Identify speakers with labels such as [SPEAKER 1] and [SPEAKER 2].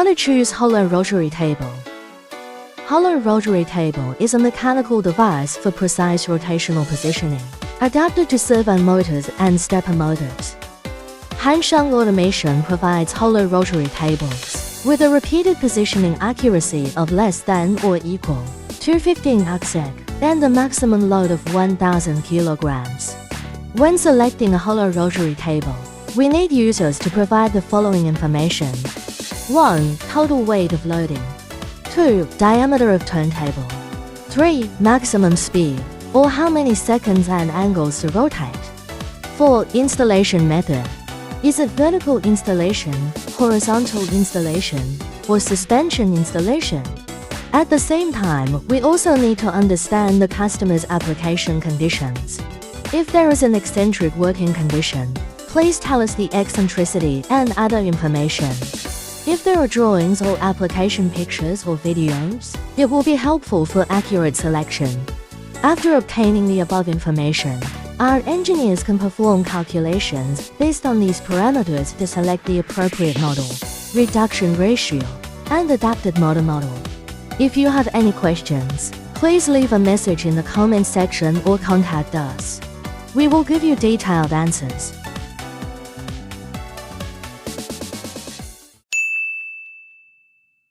[SPEAKER 1] to choose Hollow Rotary Table. Hollow Rotary Table is a mechanical device for precise rotational positioning, adapted to servo motors and stepper motors. Hansheng Automation provides hollow rotary tables with a repeated positioning accuracy of less than or equal to 15 axis and a maximum load of 1,000 kilograms. When selecting a hollow rotary table, we need users to provide the following information. 1. Total weight of loading. 2. Diameter of turntable. 3. Maximum speed, or how many seconds and angles to rotate. 4. Installation method. Is it vertical installation, horizontal installation, or suspension installation? At the same time, we also need to understand the customer's application conditions. If there is an eccentric working condition, please tell us the eccentricity and other information. If there are drawings or application pictures or videos, it will be helpful for accurate selection. After obtaining the above information, our engineers can perform calculations based on these parameters to select the appropriate model, reduction ratio, and adapted model. If you have any questions, please leave a message in the comment section or contact us. We will give you detailed answers.